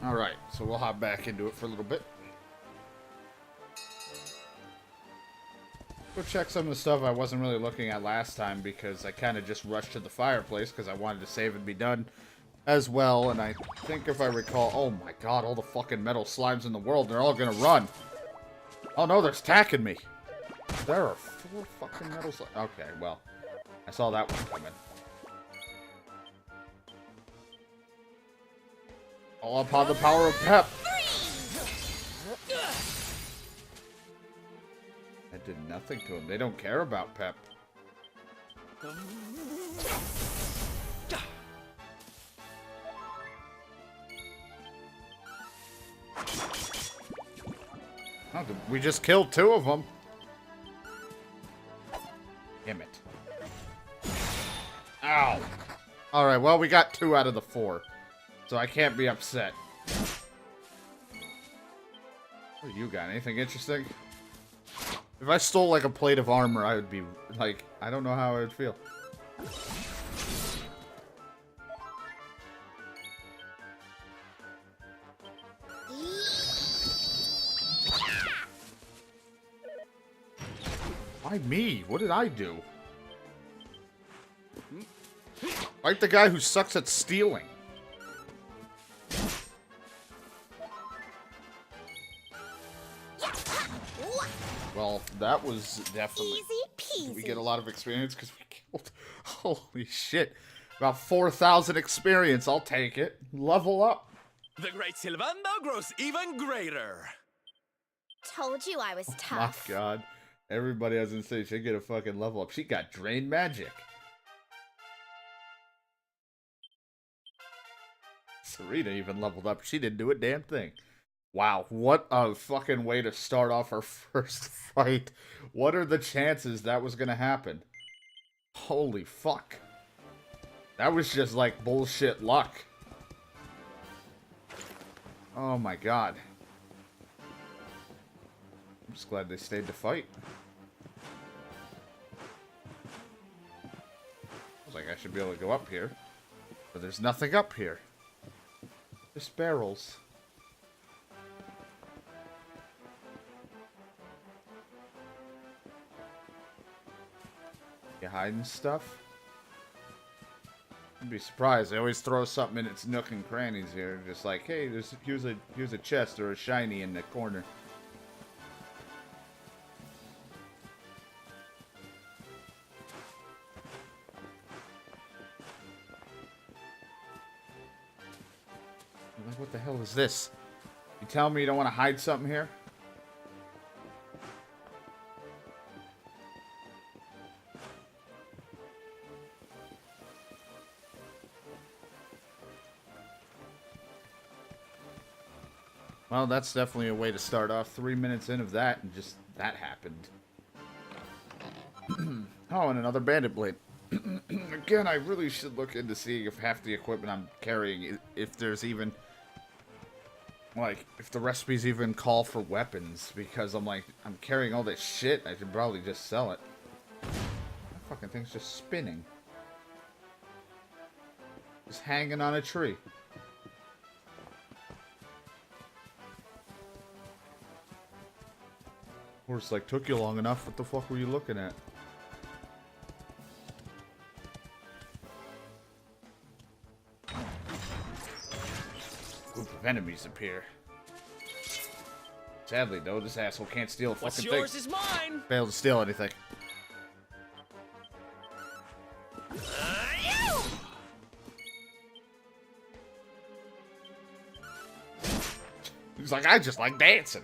Alright, so we'll hop back into it for a little bit. Go check some of the stuff I wasn't really looking at last time because I kind of just rushed to the fireplace because I wanted to save and be done as well. And I think if I recall... Oh my god, all the fucking metal slimes in the world, they're all gonna run. Oh no, they're attacking me. There are 4 fucking metal slimes. Okay, well, I saw that one coming. All upon the power of Pep. I did nothing to them. They don't care about Pep. Oh, we just killed 2 of them. Damn it. Ow. Alright, well, we got 2 out of the 4. So I can't be upset. What do you got? Anything interesting? If I stole, like, a plate of armor, I would be, like, I don't know how I would feel. Why me? What did I do? Fight the guy who sucks at stealing. Well, that was definitely... Easy peasy. We get a lot of experience because we killed... Holy shit. About 4,000 experience. I'll take it. Level up. The great Sylvando grows even greater. Told you I was tough. My god. Everybody has to say she get a fucking level up. She got drain magic. Serena even leveled up. She didn't do a damn thing. Wow, what a fucking way to start off our first fight. What are the chances that was gonna happen? Holy fuck. That was just like bullshit luck. Oh my god. I'm just glad they stayed to fight. I was like, I should be able to go up here. But there's nothing up here. Just barrels. You hiding stuff? I'd be surprised. They always throw something in its nook and crannies here. Just like, hey, here's a chest or a shiny in the corner. I'm like, what the hell is this? You tell me you don't want to hide something here? Well, that's definitely a way to start off. 3 minutes in of that, and just that happened. Oh, and another bandit blade. Again, I really should look into seeing if half the equipment I'm carrying, if there's even, like, if the recipes even call for weapons, because I'm like, I'm carrying all this shit, I should probably just sell it. That fucking thing's just spinning. Just hanging on a tree. Horse, like, took you long enough. What the fuck were you looking at? Group of enemies appear. Sadly, though, this asshole can't steal a fucking thing. What's yours is mine. Failed to steal anything. He's like, I just like dancing.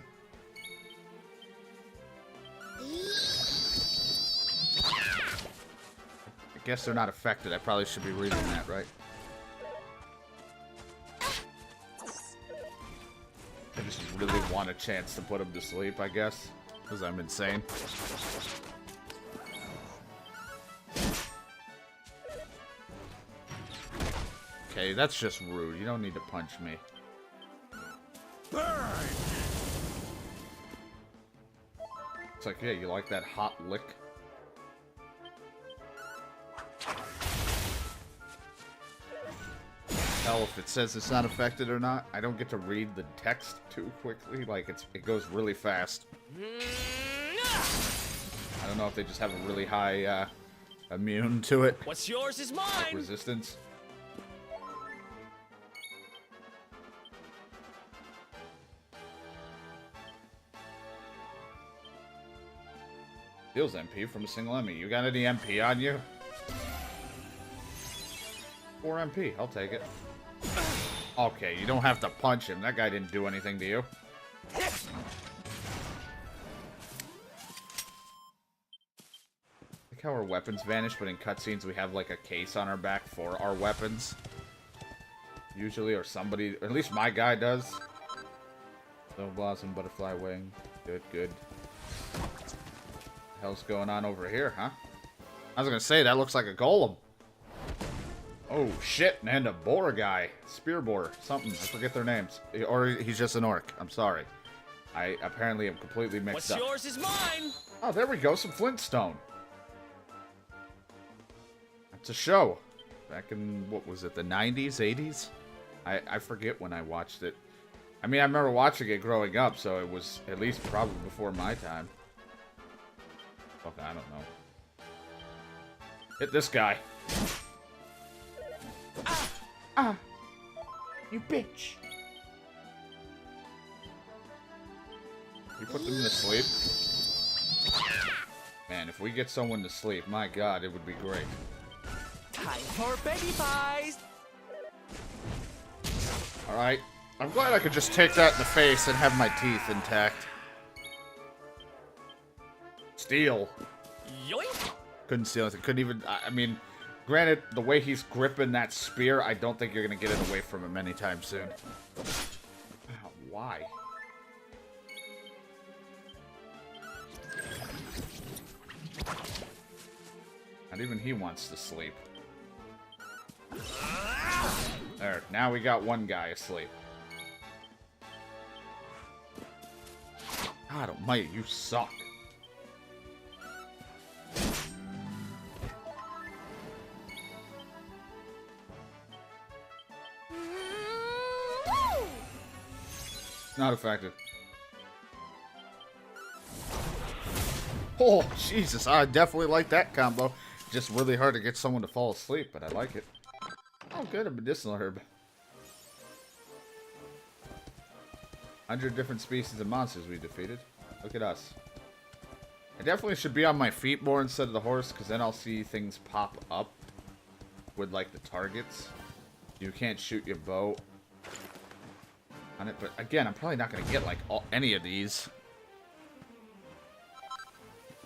I guess they're not affected. I probably should be reading that, right? I just really want a chance to put him to sleep, I guess. Because I'm insane. Okay, that's just rude. You don't need to punch me. Burn. It's like, yeah, you like that hot lick? tell if it says it's not affected or not. I don't get to read the text too quickly. Like, it goes really fast. I don't know if they just have a really high immune to it. What's yours is mine. Resistance. Deals MP from a single enemy. You got any MP on you? 4 MP. I'll take it. Okay, you don't have to punch him. That guy didn't do anything to you. Look how our weapons vanish, but in cutscenes we have like a case on our back for our weapons. Usually, or somebody, or at least my guy does. Snow Blossom, Butterfly Wing. Good, good. Hell's going on over here, huh? I was gonna say, that looks like a golem. Oh, shit, and a boar guy. Spear boar, something. I forget their names. Or he's just an orc. I'm sorry. I apparently am completely mixed up. What's yours is mine. Oh, there we go, some Flintstone. That's a show. Back in, what was it, the 90s, 80s? I forget when I watched it. I mean, I remember watching it growing up, so it was at least probably before my time. Fuck, I don't know. Hit this guy. Ah! You bitch! You put them to sleep? Man, if we get someone to sleep, my god, it would be great. Time for baby pies. Alright. I'm glad I could just take that in the face and have my teeth intact. Steal. Yoink. Couldn't steal anything. Couldn't even... I mean, granted, the way he's gripping that spear, I don't think you're going to get it away from him anytime soon. Why? Not even he wants to sleep. There, now we got one guy asleep. God almighty, you suck. Not affected. Oh, Jesus, I definitely like that combo. Just really hard to get someone to fall asleep, but I like it. Oh, good, a medicinal herb. 100 different species of monsters we defeated. Look at us. I definitely should be on my feet more instead of the horse, because then I'll see things pop up with, like, the targets. You can't shoot your bow on it, but again, I'm probably not going to get, like, any of these.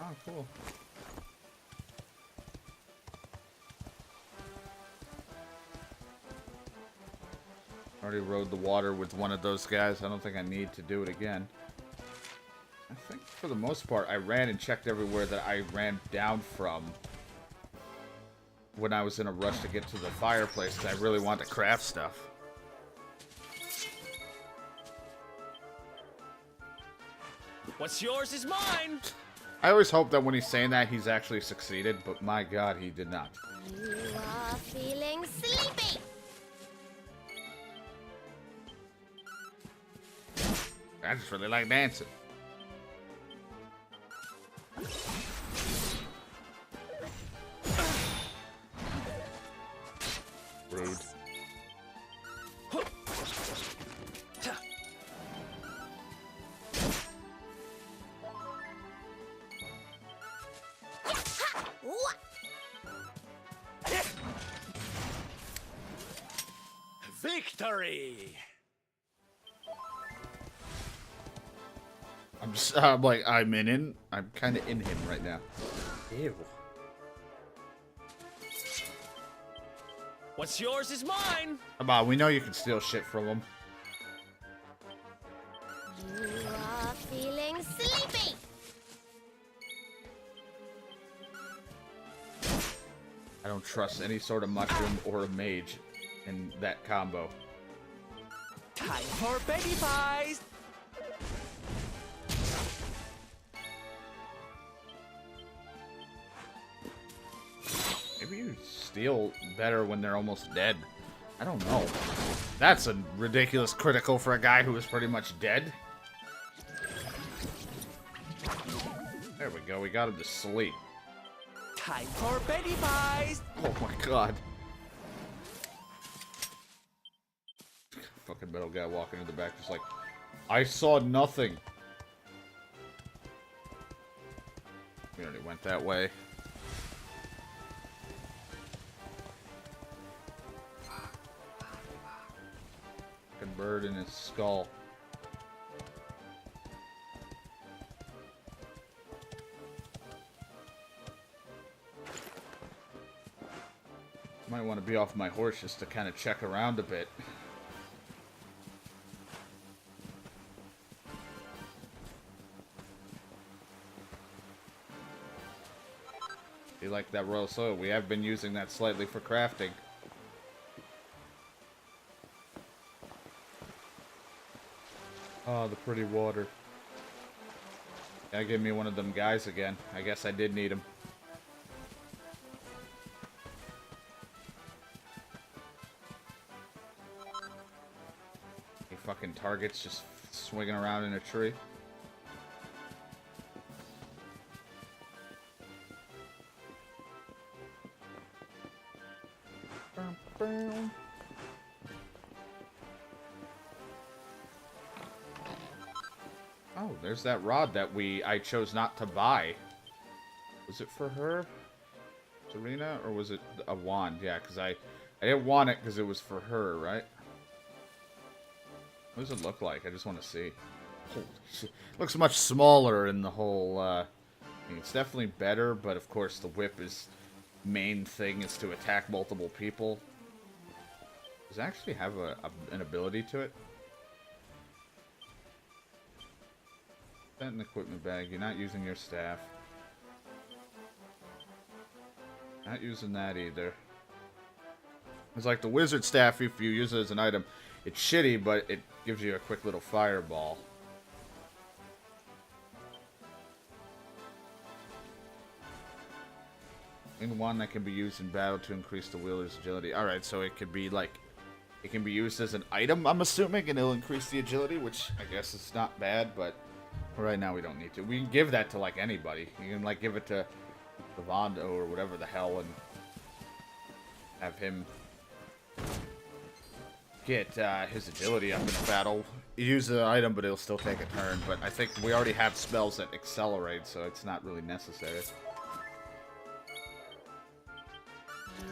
Oh, cool. Already rode the water with one of those guys. I don't think I need to do it again. I think for the most part, I ran and checked everywhere that I ran down from when I was in a rush to get to the fireplace, because I really wanted to craft stuff. What's yours is mine. I always hope that when he's saying that, he's actually succeeded, but my god, he did not. You are feeling sleepy. I just really like dancing. Rude. Victory. I'm like, I'm kind of in him right now. Ew. What's yours is mine. Come on, we know you can steal shit from him. You are feeling sleepy. I don't trust any sort of mushroom or a mage in that combo. Time for baby pies. Maybe you steal better when they're almost dead. I don't know. That's a ridiculous critical for a guy who is pretty much dead. There we go. We got him to sleep. Time for Betty Pies! Oh my god. Fucking metal guy walking in the back just like, I saw nothing. We already went that way. Fucking bird in his skull. Might want to be off my horse just to kind of check around a bit. You like that royal soil? We have been using that slightly for crafting. Oh, the pretty water. Gotta give me one of them guys again. I guess I did need him. He fucking targets just swinging around in a tree. Oh, there's that rod that I chose not to buy. Was it for her? Serena? Or was it a wand? Yeah, because I didn't want it because it was for her, right? What does it look like? I just want to see. Holy shit. Looks much smaller in the whole, I mean, it's definitely better, but of course the whip is... main thing is to attack multiple people. Does it actually have an ability to it? That in the equipment bag. You're not using your staff. Not using that either. It's like the wizard staff, if you use it as an item, it's shitty, but it gives you a quick little fireball. And one that can be used in battle to increase the wielder's agility. Alright, so it could be like... it can be used as an item, I'm assuming, and it'll increase the agility, which I guess is not bad, but... right now we don't need to. We can give that to, like, anybody. You can, like, give it to Lavando or whatever the hell and... have him... get his agility up in a battle. Use the item, but it'll still take a turn. But I think we already have spells that accelerate, so it's not really necessary.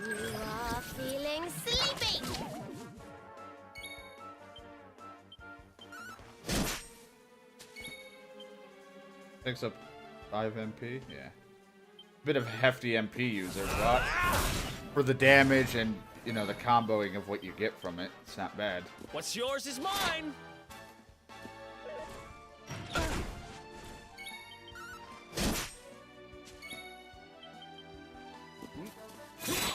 You are feeling sleepy. Takes up 5 MP, yeah. Bit of a hefty MP user, but for the damage and, you know, the comboing of what you get from it, it's not bad. What's yours is mine!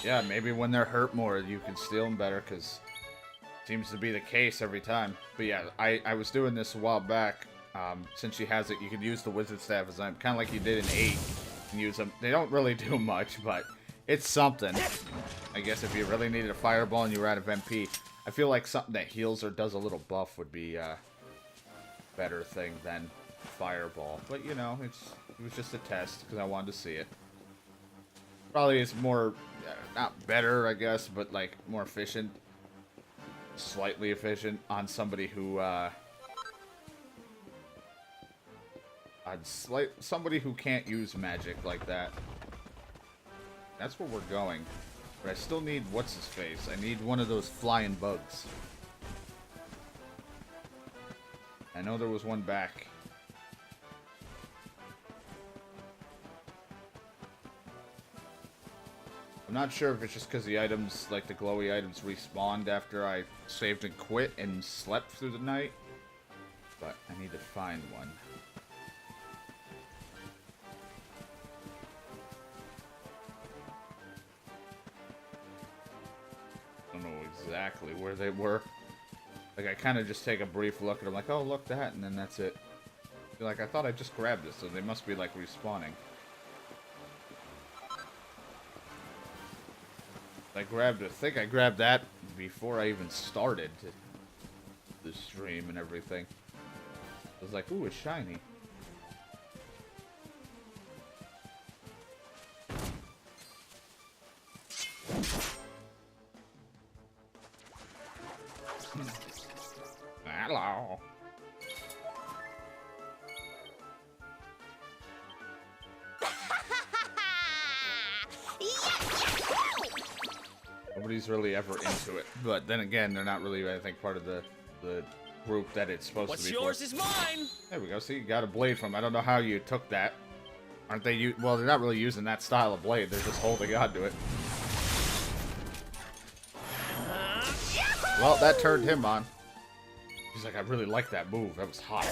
Yeah, maybe when they're hurt more, you can steal them better, because seems to be the case every time. But yeah, I was doing this a while back. Since she has it, you can use the wizard staff as kind of like you did in 8. And use them. They don't really do much, but it's something. I guess if you really needed a fireball and you were out of MP, I feel like something that heals or does a little buff would be a better thing than fireball. But you know, it was just a test because I wanted to see it. Probably is more, not better, I guess, but like more efficient, slightly efficient on somebody who. Somebody who can't use magic like that. That's where we're going. But I still need what's-his-face. I need one of those flying bugs. I know there was one back. I'm not sure if it's just because the items, like the glowy items, respawned after I saved and quit and slept through the night. But I need to find one. Exactly where they were. Like, I kind of just take a brief look and I'm like, oh, look that, and then that's it. You're like, I thought I just grabbed this, so they must be, like, respawning. I think I grabbed that before I even started the stream and everything. I was like, ooh, it's shiny. Hello. Nobody's really ever into it, but then again, they're not really, I think, part of the group that it's supposed to be. What's yours for. is mine. There we go. See, you got a blade from. I don't know how you took that. Aren't they? Well, they're not really using that style of blade. They're just holding on to it. Well, that turned him on. He's like, I really like that move. That was hot.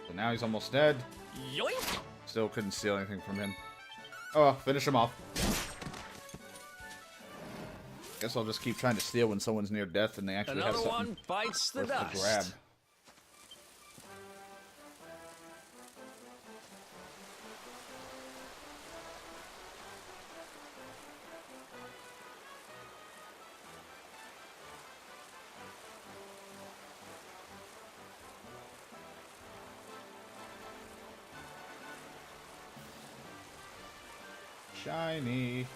So now he's almost dead. Yoink. Still couldn't steal anything from him. Oh, well, finish him off. Guess I'll just keep trying to steal when someone's near death and they actually have Another something one bites the worth to dust. grab. Shiny.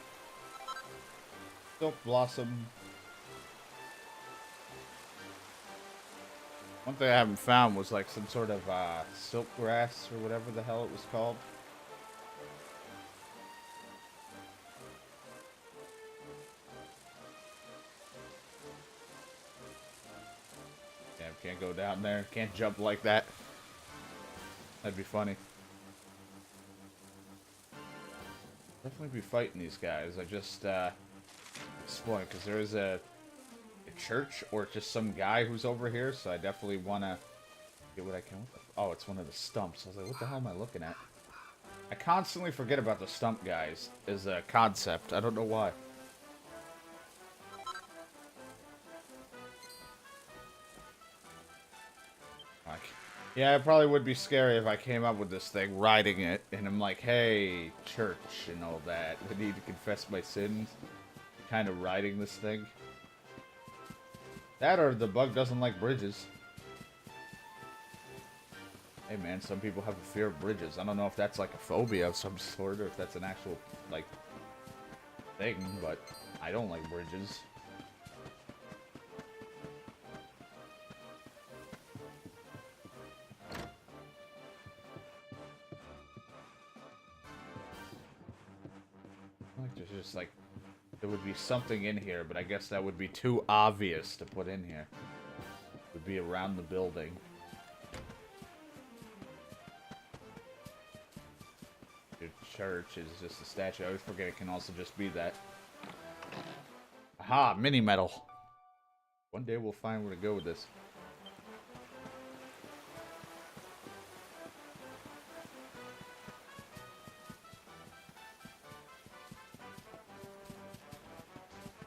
Silk Blossom. One thing I haven't found was like some sort of silk grass or whatever the hell it was called. Yeah, can't go down there. Can't jump like that. That'd be funny. Definitely be fighting these guys. I just exploring because there is a church or just some guy who's over here, so I definitely want to get what I can. Oh, it's one of the stumps. I was like, what the hell am I looking at? I constantly forget about the stump guys as a concept. I don't know why. Like, yeah, it probably would be scary if I came up with this thing, riding it, and I'm like, hey, church and all that. I need to confess my sins. Kind of riding this thing. That or the bug doesn't like bridges. Hey man, some people have a fear of bridges. I don't know if that's like a phobia of some sort or if that's an actual, like, thing, but I don't like bridges. Like there's just like, there would be something in here, but I guess that would be too obvious to put in here. It would be around the building. Your church is just a statue. I always forget it can also just be that. Aha, mini metal. One day we'll find where to go with this.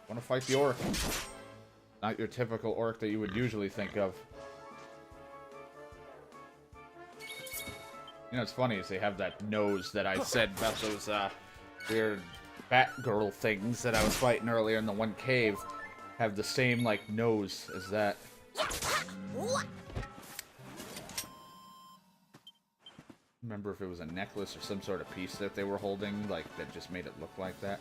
Want to fight the orc. Not your typical orc that you would usually think of. You know, it's funny is they have that nose that I said about those weird Batgirl things that I was fighting earlier in the one cave. Have the same, like, nose as that. Remember if it was a necklace or some sort of piece that they were holding, like, that just made it look like that.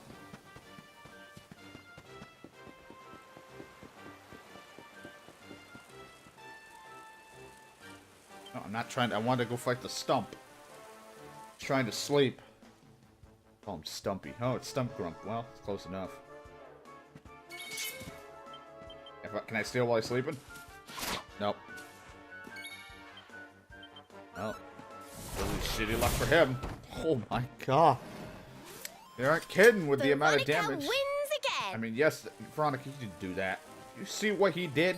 No, I'm not trying to, I wanted to go fight the stump. Trying to sleep. Call him Stumpy. Oh, it's Stump Grump. Well, it's close enough. Can I steal while he's sleeping? Nope. Well, really shitty luck for him. Oh my god. They aren't kidding with the amount of damage. Wins again. I mean, yes, Veronica, you didn't do that. You see what he did?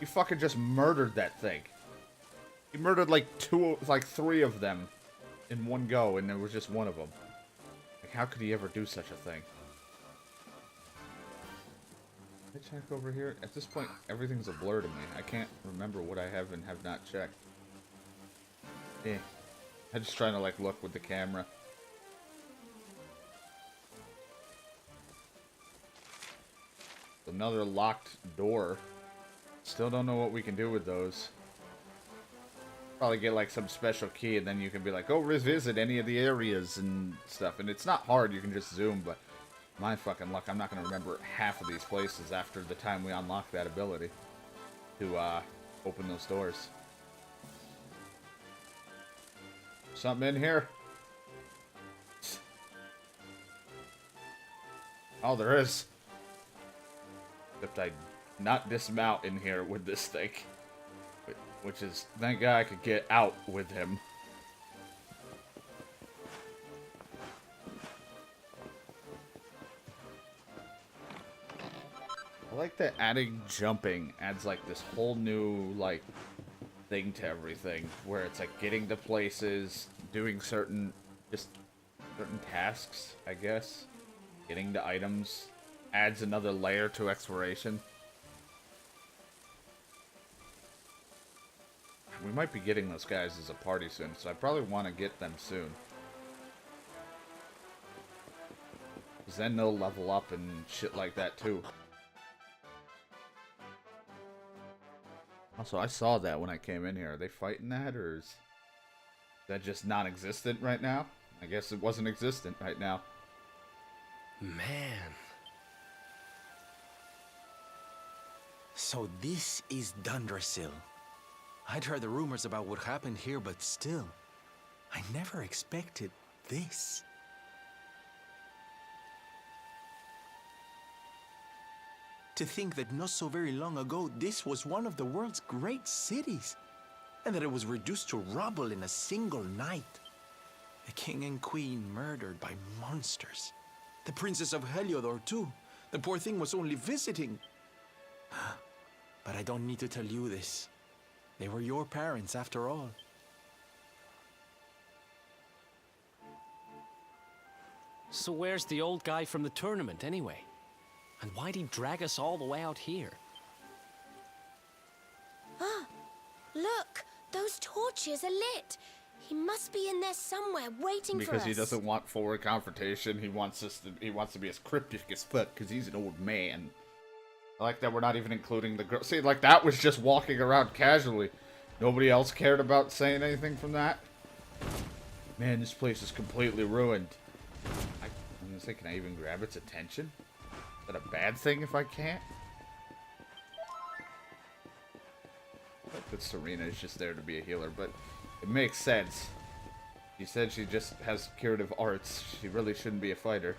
He fucking just murdered that thing. He murdered like three of them in one go, and there was just one of them. Like, how could he ever do such a thing? Can I check over here? At this point, everything's a blur to me. I can't remember what I have and have not checked. I'm just trying to, like, look with the camera. Another locked door. Still don't know what we can do with those. Probably get like some special key and then you can be like, go revisit any of the areas and stuff. And it's not hard, you can just zoom, but my fucking luck, I'm not going to remember half of these places after the time we unlock that ability to open those doors. Something in here? Oh, there is. Except I not dismount in here with this thing. Which is, thank God I could get out with him. I like that adding jumping adds like this whole new like thing to everything. Where it's like getting to places, doing certain tasks, I guess. Getting to items. Adds another layer to exploration. We might be getting those guys as a party soon, so I probably want to get them soon. Because then they'll level up and shit like that too. Also, I saw that when I came in here. Are they fighting that, or is that just non-existent right now? I guess it wasn't existent right now. Man. So this is Dundrasil. I'd heard the rumors about what happened here, but still, I never expected this. To think that not so very long ago, this was one of the world's great cities, and that it was reduced to rubble in a single night. The king and queen murdered by monsters. The princess of Heliodor, too. The poor thing was only visiting. But I don't need to tell you this. They were your parents, after all. So where's the old guy from the tournament, anyway? And why'd he drag us all the way out here? Ah, look! Those torches are lit! He must be in there somewhere, waiting for us. Because he doesn't want forward confrontation. He wants to be as cryptic as fuck, because he's an old man. I like that we're not even including the girl. See, like, that was just walking around casually. Nobody else cared about saying anything from that. Man, this place is completely ruined. I'm gonna say, can I even grab its attention? Is that a bad thing if I can't? I like that Serena is just there to be a healer, but it makes sense. She said she just has curative arts. She really shouldn't be a fighter.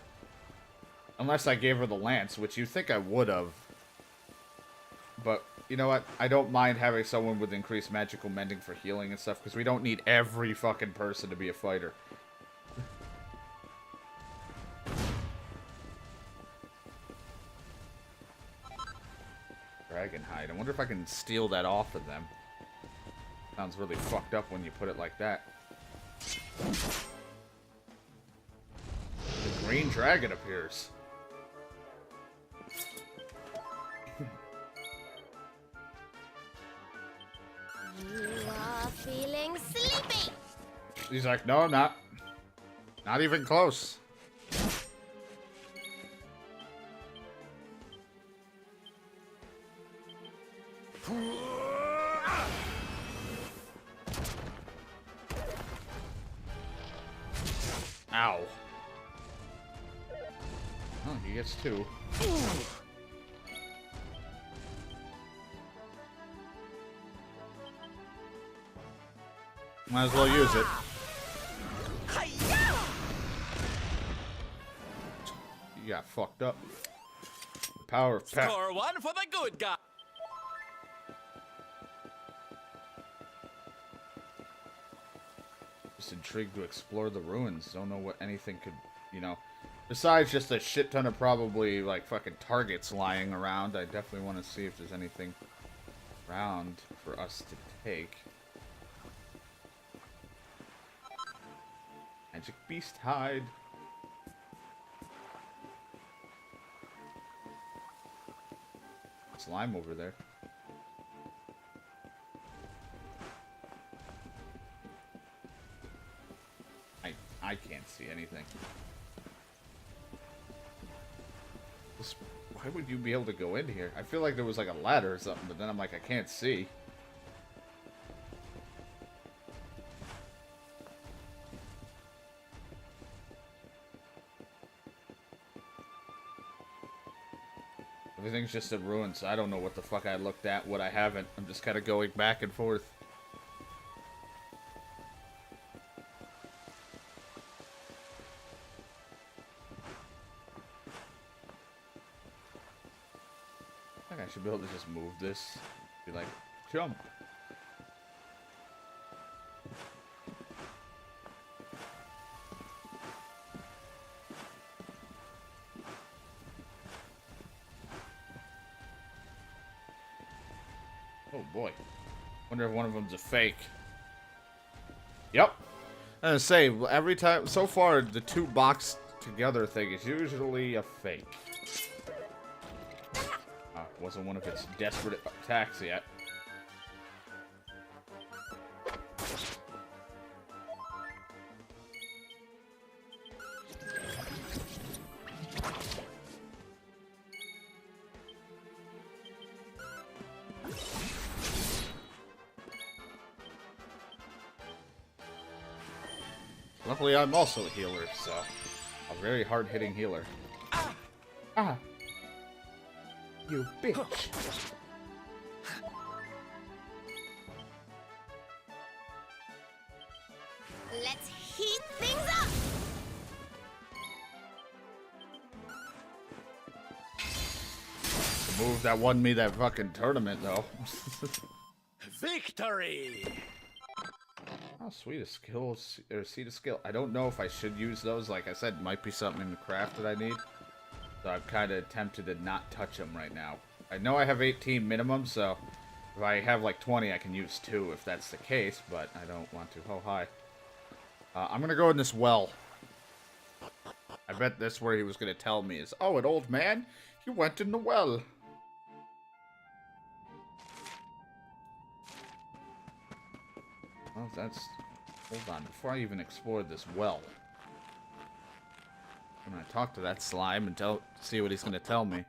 Unless I gave her the lance, which you think I would have. But, you know what? I don't mind having someone with increased magical mending for healing and stuff, because we don't need every fucking person to be a fighter. Dragonhide. I wonder if I can steal that off of them. Sounds really fucked up when you put it like that. The green dragon appears. You are feeling sleepy! He's like, no, I'm not. Not even close. Ow. Oh, he gets two. Might as well use it. You got fucked up. The power of pep. Score one for the good guy. Just intrigued to explore the ruins. Don't know what anything could, you know. Besides just a shit ton of probably like fucking targets lying around, I definitely want to see if there's anything around for us to take. Magic Beast Hide. Slime over there. I can't see anything. Why Why would you be able to go in here? I feel like there was like a ladder or something, but then I'm like, I can't see. Everything's just in ruins, so I don't know what the fuck I looked at, what I haven't. I'm just kind of going back and forth. I think I should be able to just move this. Be like, jump. Oh boy. Wonder if one of them's a fake. Yep. I'm gonna say, every time, so far, the two box together thing is usually a fake. Wasn't one of its desperate attacks yet. Luckily, I'm also a healer, so a very hard-hitting healer. Ah! You bitch! Let's heat things up! The move that won me that fucking tournament, though. Victory! Oh, sweet, a skill, or seed of skill. I don't know if I should use those. Like I said, might be something in the craft that I need. So I'm kind of tempted to not touch them right now. I know I have 18 minimum, so if I have like 20, I can use 2 if that's the case, but I don't want to. Oh, hi. I'm going to go in this well. I bet that's where he was going to tell me is, oh, an old man? He went in the well. Well, that's... Hold on, before I even explore this well, I'm gonna talk to that slime and see what he's gonna tell me.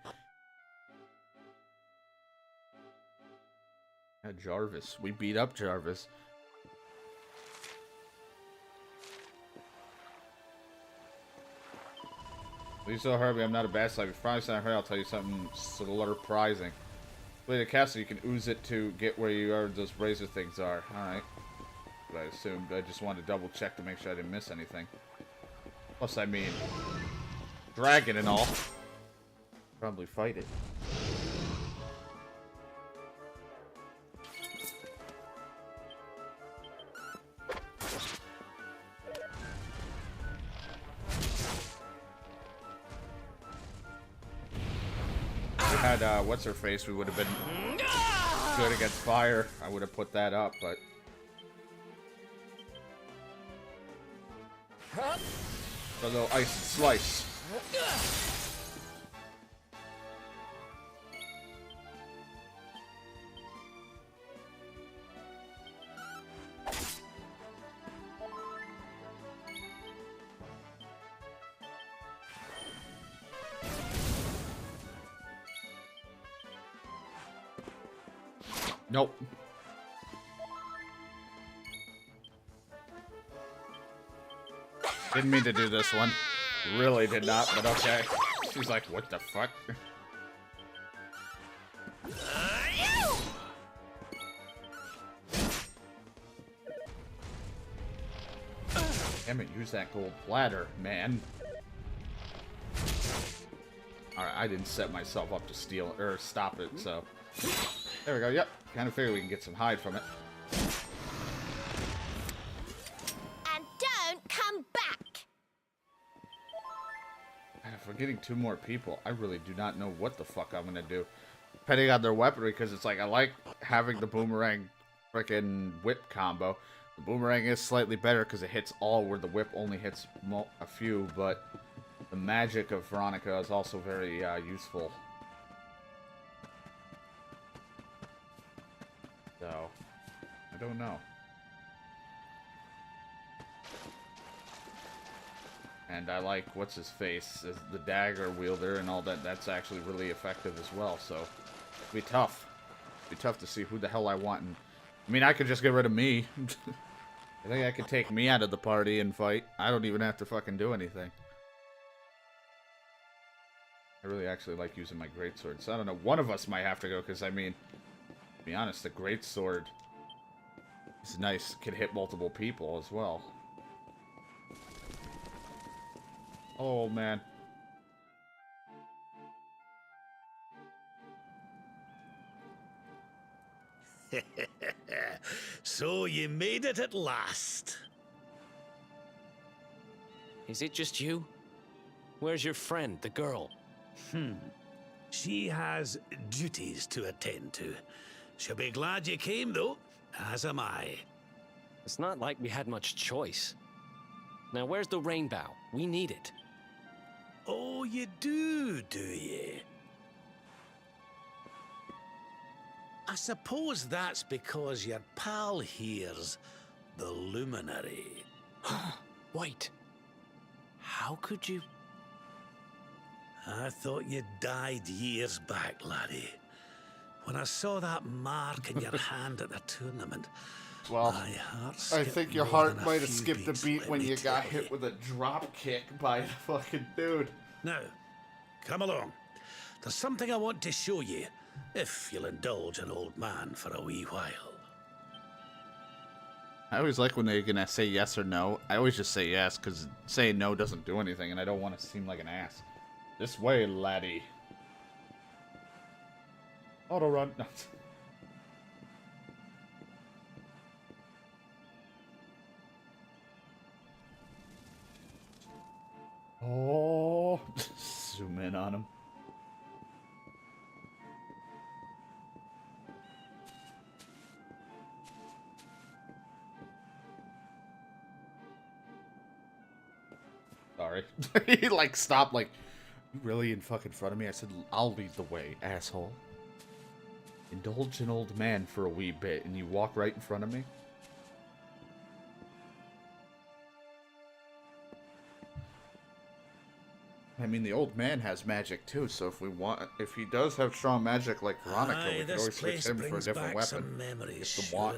Yeah, Jarvis. We beat up Jarvis. Please don't hurt me, I'm not a bad slime. If you promise not hurt, I'll tell you something surprising. Play the castle, you can ooze it to get where you are, those razor things are. Alright. But I assumed. I just wanted to double check to make sure I didn't miss anything. Plus, I mean, dragon and all. Probably fight it. If we had, what's her face, we would have been good against fire. I would have put that up, but. A little ice and slice. Nope. Didn't mean to do this one. Really did not, but okay. She's like, what the fuck? Damn it, use that gold bladder, man. Alright, I didn't set myself up to steal it, or stop it, so. There we go, yep. Kind of figure we can get some hide from it. And don't come back! If we're getting 2 more people, I really do not know what the fuck I'm gonna do. Depending on their weaponry, because it's like, I like having the boomerang frickin' whip combo. The boomerang is slightly better because it hits all, where the whip only hits a few, but the magic of Veronica is also very useful. So, I don't know. And I like what's his face as the dagger wielder and all that. That's actually really effective as well. So it'd be tough. It'd be tough to see who the hell I want. And I mean, I could just get rid of me. I think I could take me out of the party and fight. I don't even have to fucking do anything. I really actually like using my greatsword. So I don't know. One of us might have to go because I mean, to be honest, the greatsword is nice. Can hit multiple people as well. Oh, man. So you made it at last. Is it just you? Where's your friend, the girl? She has duties to attend to. She'll be glad you came, though, as am I. It's not like we had much choice. Now, where's the rainbow? We need it. Oh, you do you? I suppose that's because your pal here's the Luminary. Wait. How could you... I thought you died years back, laddie. When I saw that mark in your hand at the tournament, Well, my heart I skipped think your more heart than might have few skipped a beats, beat let when me you got tell hit with a drop kick by the fucking dude. Now, come along. There's something I want to show you, if you'll indulge an old man for a wee while. I always like when they're gonna say yes or no. I always just say yes, because saying no doesn't do anything, and I don't want to seem like an ass. This way, laddie. Auto run. No. Oh, zoom in on him. Sorry. He like stopped like, you really in fucking front of me? I said, I'll lead the way, asshole. Indulge an old man for a wee bit and you walk right in front of me? I mean, the old man has magic too, so if he does have strong magic like Veronica, we could always switch him for a different weapon.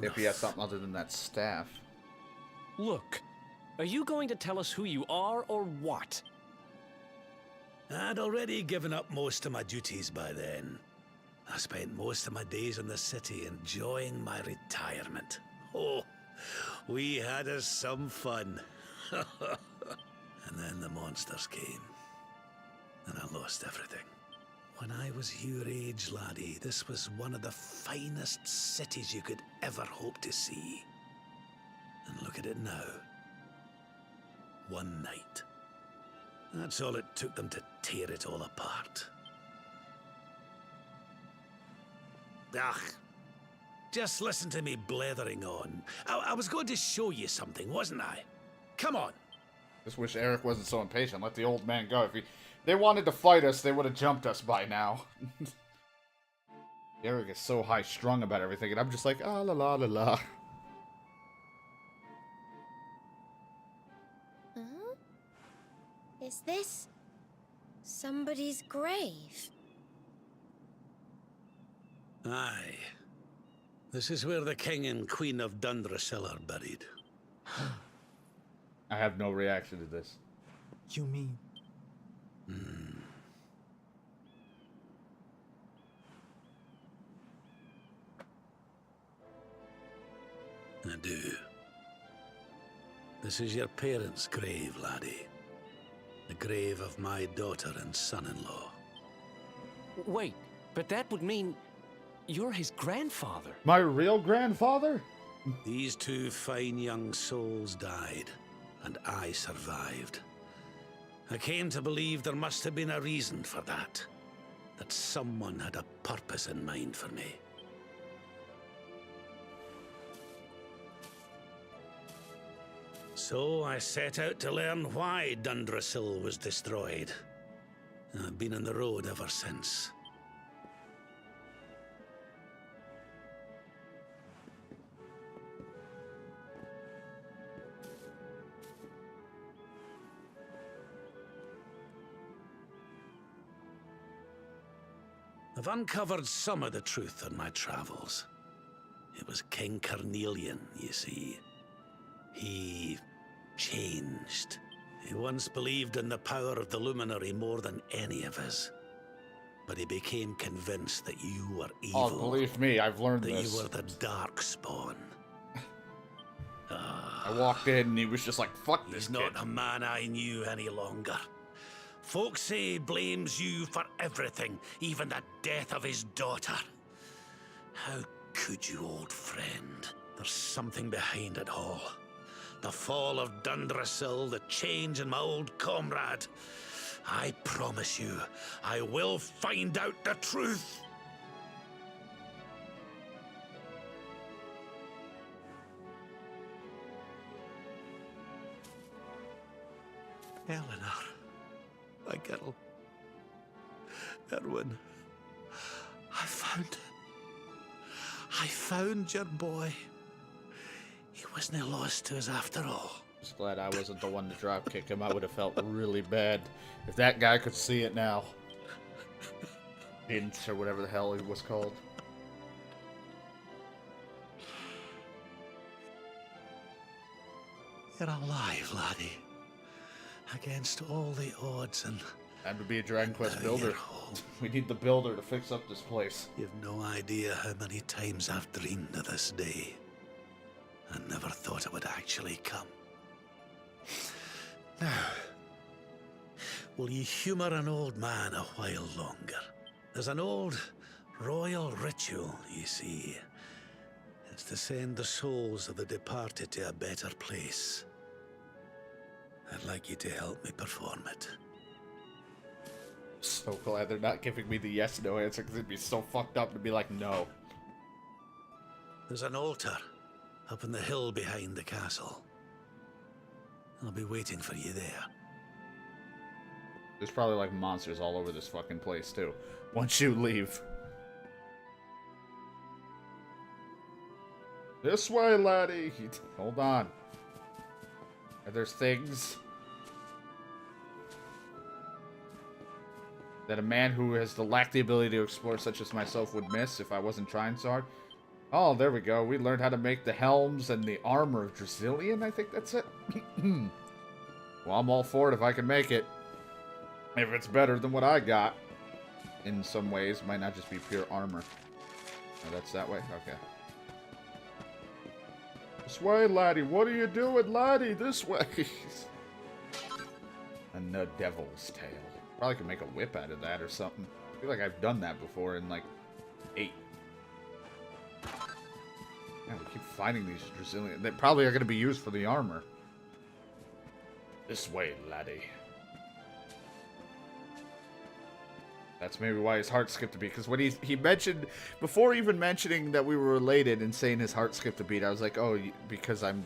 If he has something other than that staff. Look, are you going to tell us who you are or what? I'd already given up most of my duties by then. I spent most of my days in the city enjoying my retirement. Oh, we had us some fun. And then the monsters came. And I lost everything. When I was your age, laddie, this was one of the finest cities you could ever hope to see. And look at it now. One night. That's all it took them to tear it all apart. Ugh. Just listen to me blethering on. I was going to show you something, wasn't I? Come on. Just wish Eric wasn't so impatient. Let the old man go. If they wanted to fight us, they would have jumped us by now. Eric is so high-strung about everything, and I'm just like, ah, la la la la. Huh? Is this somebody's grave? Aye. This is where the king and queen of Dundrasil are buried. I have no reaction to this. You mean? I do. This is your parents' grave, laddie. The grave of my daughter and son-in-law. Wait, but that would mean you're his grandfather. My real grandfather? These two fine young souls died, and I survived. I came to believe there must have been a reason for that. That someone had a purpose in mind for me. So I set out to learn why Dundrasil was destroyed. I've been on the road ever since. I've uncovered some of the truth on my travels. It was King Carnelian, you see. He changed. He once believed in the power of the Luminary more than any of us. But he became convinced that you were evil. Oh, believe me, I've learned that this. you were the Darkspawn. I walked in and he was just like, fuck this He's not a man I knew any longer. Folks say he blames you for everything, even the death of his daughter. How could you, old friend? There's something behind it all. The fall of Dundrasil, the change in my old comrade. I promise you, I will find out the truth. Eleanor, my girl, Erwin, I found your boy. He wasn't lost to us after all. Just glad I wasn't the one to drop kick him. I would have felt really bad if that guy could see it now. Inch or whatever the hell it was called. You're alive, laddie. Against all the odds and... Time to be a Dragon Quest now builder. you're home. We need the builder to fix up this place. You've no idea how many times I've dreamed of this day. I never thought it would actually come. Now, will you humor an old man a while longer? There's an old royal ritual, you see. It's to send the souls of the departed to a better place. I'd like you to help me perform it. So glad they're not giving me the yes/no answer, because it'd be so fucked up to be like, no. There's an altar up in the hill behind the castle. I'll be waiting for you there. There's probably like monsters all over this fucking place too. Once you leave. This way, laddie. Hold on. There's things that a man who has lacked the ability to explore, such as myself, would miss if I wasn't trying so hard. Oh, there we go. We learned how to make the helms and the armor of Dracilian. I think that's it. Well, I'm all for it if I can make it. If it's better than what I got. In some ways. Might not just be pure armor. Oh, that's that way? Okay. This way, laddie. What are you doing, laddie? This way. And the devil's tail. Probably could make a whip out of that or something. I feel like I've done that before in like 8. Yeah, we keep finding these Dracilian. They probably are going to be used for the armor. This way, laddie. That's maybe why his heart skipped a beat. Because when he mentioned, before even mentioning that we were related and saying his heart skipped a beat, I was like, oh, because I'm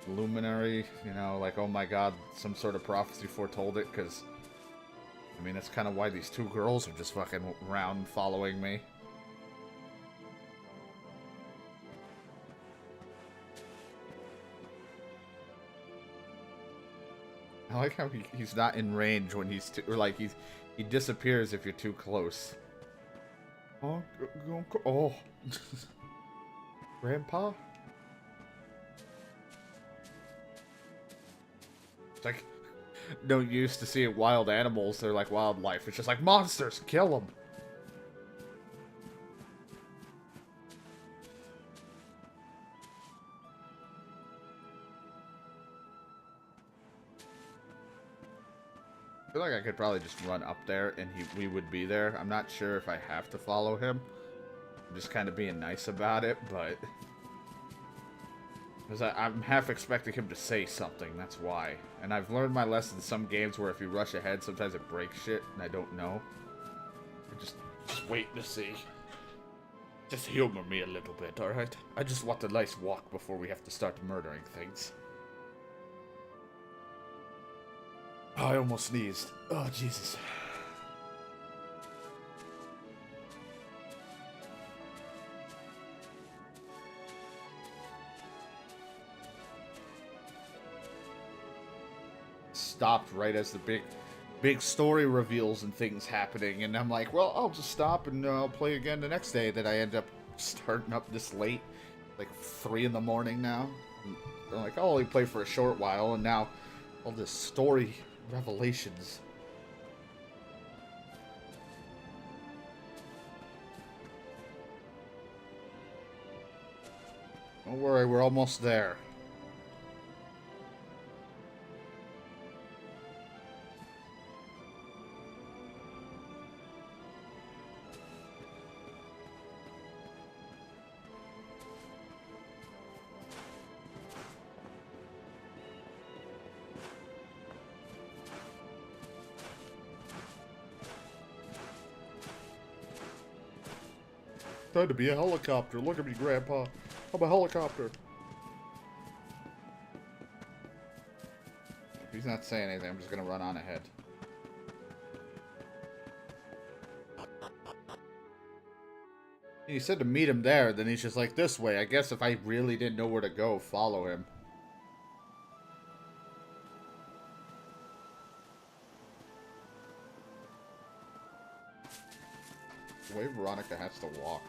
Luminary, you know, like, oh my god, some sort of prophecy foretold it. Because, I mean, that's kind of why these two girls are just fucking around following me. I like how he's not in range when he's or like he disappears if you're too close. Oh, oh, Grandpa. It's like no use to seeing wild animals. They're like wildlife. It's just like monsters. Kill them. I feel like I could probably just run up there and we would be there. I'm not sure if I have to follow him. I'm just kind of being nice about it, but... Because I'm half expecting him to say something, that's why. And I've learned my lesson in some games where if you rush ahead, sometimes it breaks shit, and I don't know. I just wait to see. Just humor me a little bit, alright? I just want a nice walk before we have to start murdering things. Oh, I almost sneezed. Oh, Jesus. Stopped right as the big story reveals and things happening, and I'm like, well, I'll just stop and I'll play again the next day. That I end up starting up this late, like 3 in the morning now. And they're like, I'll only play for a short while, and now all this story revelations. Don't worry, we're almost there. Time to be a helicopter. Look at me, Grandpa. I'm a helicopter. If he's not saying anything, I'm just gonna run on ahead. He said to meet him there, then he's just like, this way. I guess if I really didn't know where to go, follow him. The way Veronica has to walk.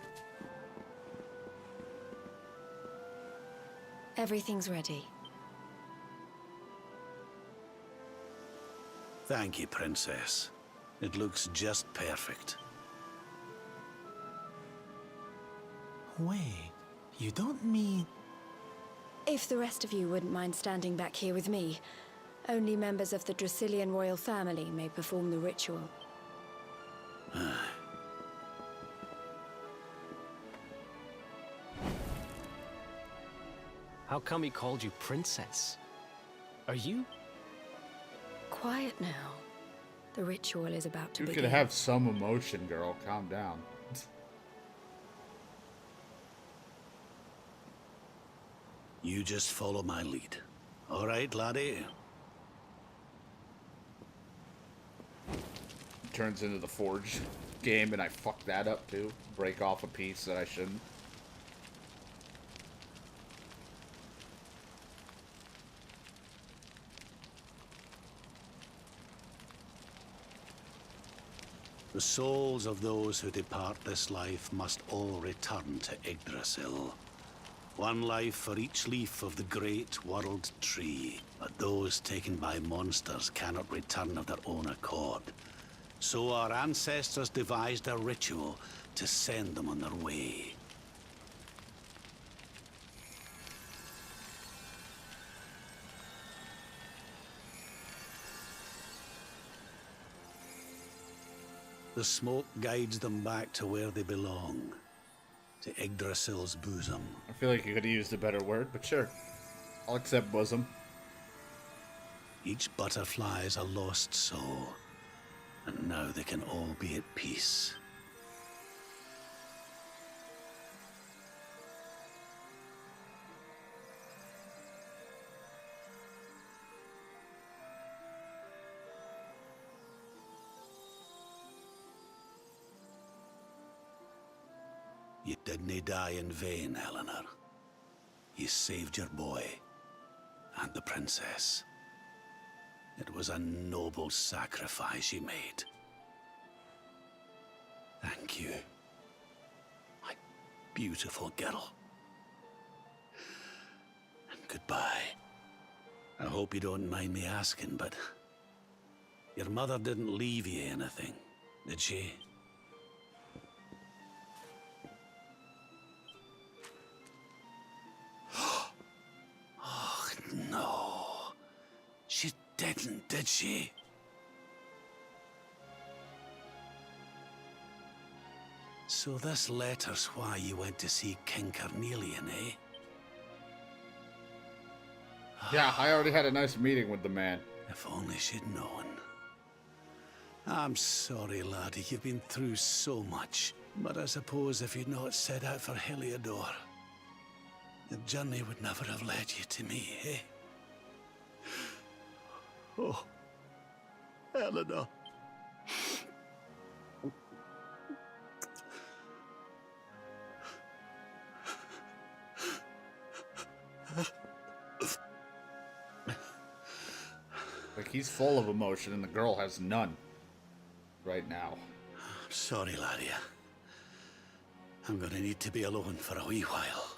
Everything's ready. Thank you, Princess. It looks just perfect. Wait, you don't mean... If the rest of you wouldn't mind standing back here with me, only members of the Dracilian royal family may perform the ritual. How come he called you princess? Are you? Quiet now. The ritual is about to You begin. could have some emotion, girl. Calm down. You just follow my lead. All right, laddie? Turns into the Forge game, and I fuck that up too. Break off a piece that I shouldn't. The souls of those who depart this life must all return to Yggdrasil. One life for each leaf of the great world tree. But those taken by monsters cannot return of their own accord. So our ancestors devised a ritual to send them on their way. The smoke guides them back to where they belong. To Yggdrasil's bosom. I feel like you could have used a better word, but sure. I'll accept bosom. Each butterfly is a lost soul. And now they can all be at peace. You didn't die in vain, Eleanor. You saved your boy and the princess. It was a noble sacrifice you made. Thank you, my beautiful girl. And goodbye. I hope you don't mind me asking, but your mother didn't leave you anything, did she? Oh, no. She didn't, did she? So this letter's why you went to see King Carnelian, eh? Yeah, I already had a nice meeting with the man. If only she'd known. I'm sorry, laddie, you've been through so much. But I suppose if you'd not set out for Heliodor, the journey would never have led you to me, eh? Oh, Eleanor. Like he's full of emotion, and the girl has none. Right now. Sorry, Laria. I'm gonna need to be alone for a wee while.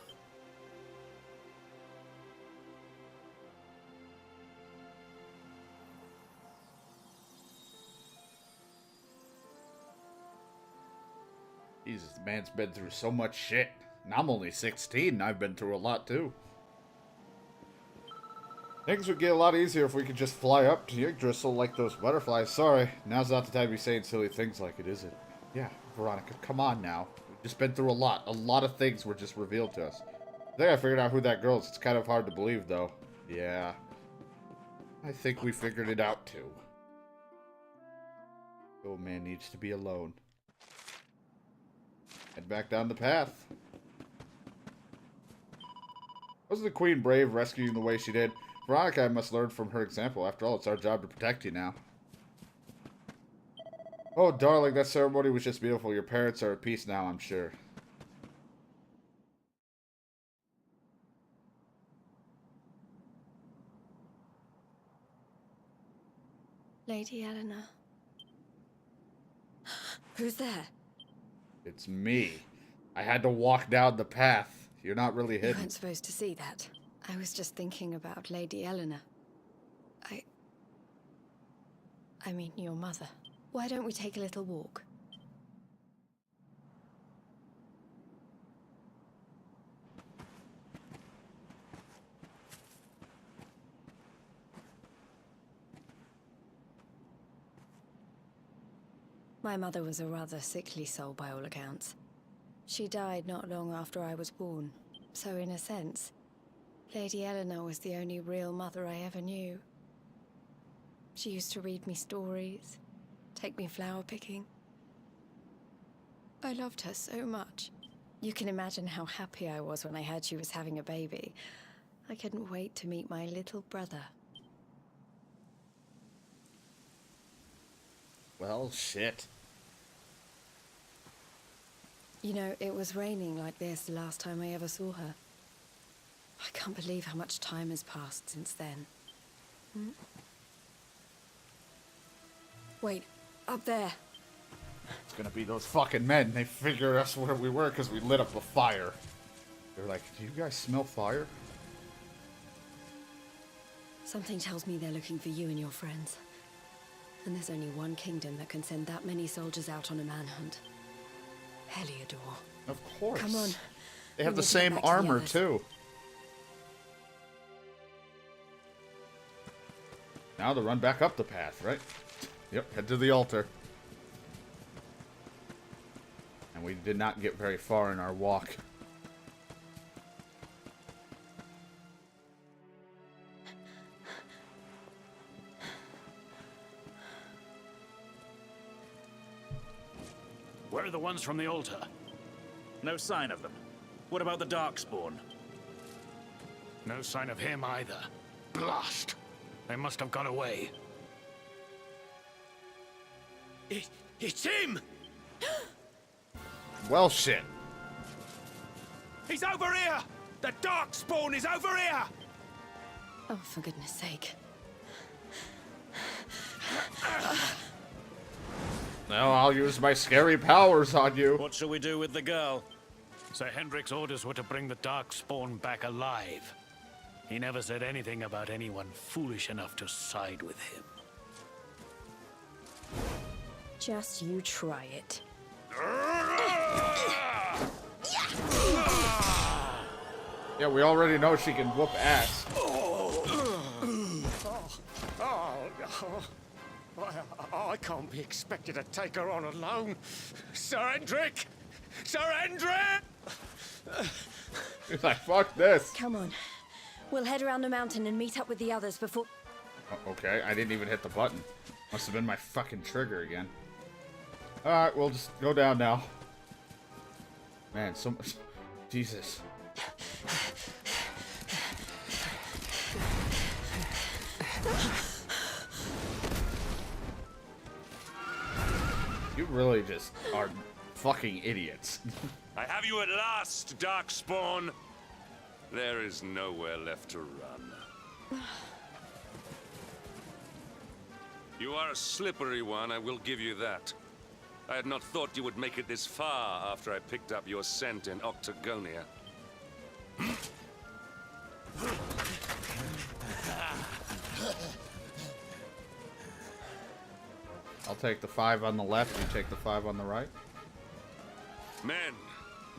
Jesus, the man's been through so much shit. And I'm only 16, and I've been through a lot, too. Things would get a lot easier if we could just fly up to Yggdrasil like those butterflies. Sorry, now's not the time to be saying silly things like it, is it? Yeah, Veronica, come on now. We've just been through a lot. A lot of things were just revealed to us. I think I figured out who that girl is. It's kind of hard to believe, though. Yeah. I think we figured it out, too. The old man needs to be alone. Head back down the path. Wasn't the queen brave rescuing the way she did? Veronica must learn from her example. After all, it's our job to protect you now. Oh, darling, that ceremony was just beautiful. Your parents are at peace now, I'm sure. Lady Eleanor. Who's there? It's me. I had to walk down the path. You're not really You hidden. weren't supposed to see that. I was just thinking about Lady Eleanor. I mean, your mother. Why don't we take a little walk? My mother was a rather sickly soul by all accounts. She died not long after I was born, so in a sense, Lady Eleanor was the only real mother I ever knew. She used to read me stories, take me flower picking. I loved her so much. You can imagine how happy I was when I heard she was having a baby. I couldn't wait to meet my little brother. Well, shit. You know, it was raining like this the last time I ever saw her. I can't believe how much time has passed since then. Wait, up there. It's gonna be those fucking men. They figured us where we were because we lit up a fire. They're like, do you guys smell fire? Something tells me they're looking for you and your friends. And there's only one kingdom that can send that many soldiers out on a manhunt. Heliodor. Of course. Come on. They have We the need to get same back to the armor, others. too. Now to run back up the path, right? Yep, head to the altar. And we did not get very far in our walk. Where are the ones from the altar? No sign of them. What about the Darkspawn? No sign of him either. Blast! They must have gone away. It's him! Well, shit. He's over here! The Darkspawn is over here! Oh, for goodness sake. Now I'll use my scary powers on you. What shall we do with the girl? Sir Hendrik's orders were to bring the Darkspawn back alive. He never said anything about anyone foolish enough to side with him. Just you try it. Yeah, we already know she can whoop ass. I can't be expected to take her on alone. Sir Hendrik! Sir Hendrik! He's like, fuck this. Come on. We'll head around the mountain and meet up with the others before... Oh, okay, I didn't even hit the button. Must have been my fucking trigger again. Alright, we'll just go down now. Man, so much... Jesus. You really just are fucking idiots. I have you at last, Darkspawn. There is nowhere left to run. You are a slippery one, I will give you that. I had not thought you would make it this far after I picked up your scent in Octagonia. I'll take the 5 on the left, you take the 5 on the right. Men,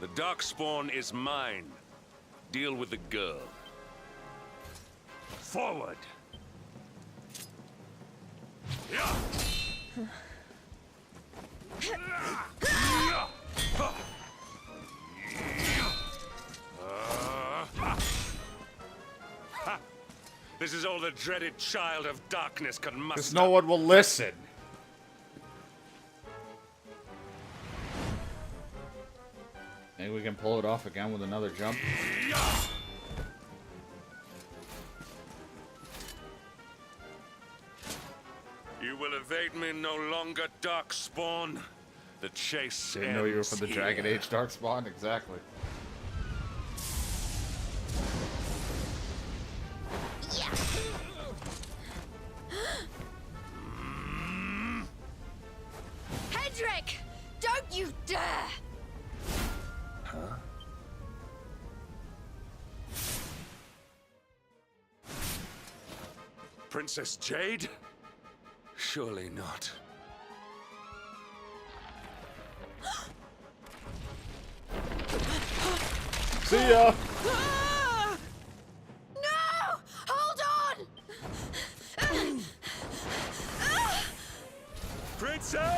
the Darkspawn is mine. Deal with the girl. Forward! This is all the dreaded child of darkness could muster. Because no one will listen. Maybe we can pull it off again with another jump. You will evade me no longer, Darkspawn. The chase Didn't know you were ends from the here. Dragon Age Darkspawn? Exactly. Hedrick! Don't you dare! Princess Jade? Surely not. See ya! Ah! No! Hold on! Princess!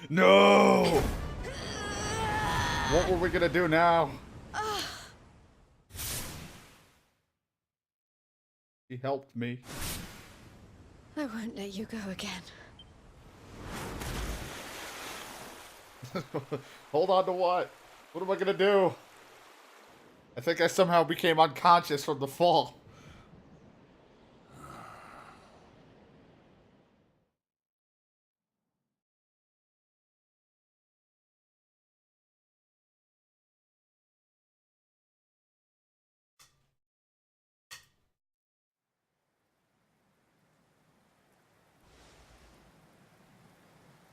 No! What were we gonna do now? He helped me. I won't let you go again. Hold on to what? What am I gonna do? I think I somehow became unconscious from the fall.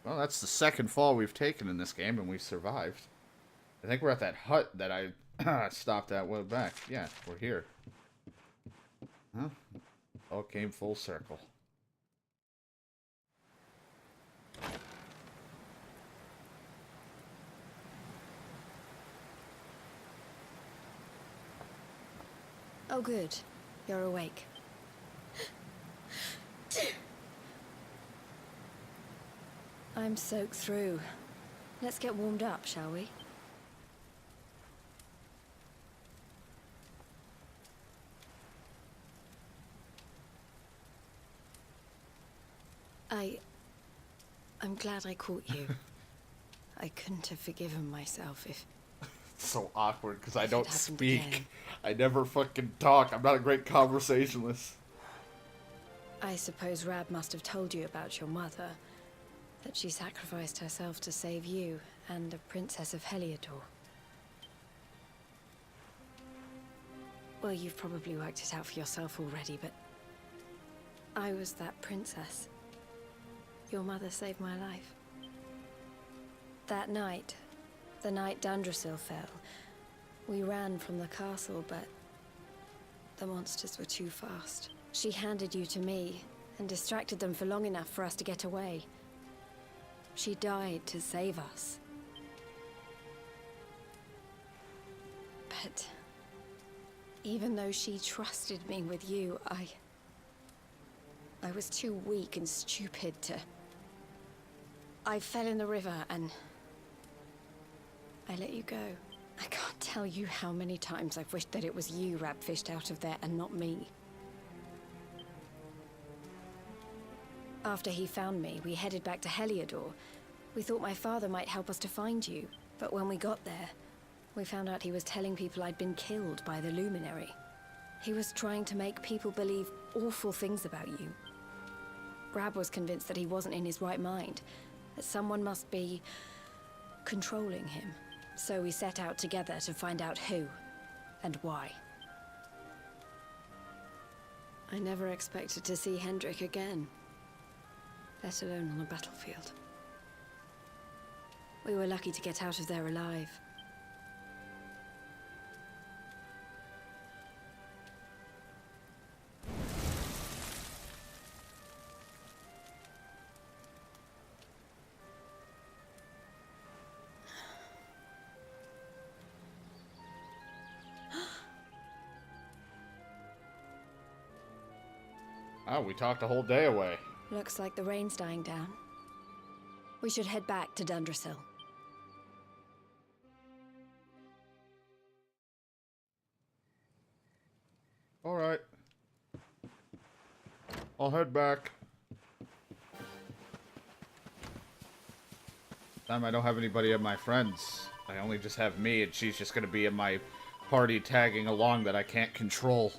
Well, that's the second fall we've taken in this game, and we've survived. I think we're at that hut that I stopped at way back. Yeah, we're here. Huh? All came full circle. Oh, good. You're awake. I'm soaked through. Let's get warmed up, shall we? I'm glad I caught you. I couldn't have forgiven myself if... It's so awkward because I If it don't happened speak. again. I never fucking talk. I'm not a great conversationalist. I suppose Rab must have told you about your mother. That she sacrificed herself to save you and the Princess of Heliodor. Well, you've probably worked it out for yourself already, but... I was that princess. Your mother saved my life. That night, the night Dandrasil fell, we ran from the castle, but... the monsters were too fast. She handed you to me, and distracted them for long enough for us to get away. She died to save us. But... even though she trusted me with you, I was too weak and stupid to... I fell in the river and... I let you go. I can't tell you how many times I've wished that it was you Rab fished out of there and not me. After he found me, we headed back to Heliodor. We thought my father might help us to find you, but when we got there, we found out he was telling people I'd been killed by the Luminary. He was trying to make people believe awful things about you. Rab was convinced that he wasn't in his right mind, that someone must be controlling him. So we set out together to find out who and why. I never expected to see Hendrik again, let alone on a battlefield. We were lucky to get out of there alive. Oh, we talked a whole day away. Looks like the rain's dying down. We should head back to Dundrasil. Alright. I'll head back. Time I don't have anybody of my friends. I only just have me, and she's just gonna be in my party tagging along that I can't control.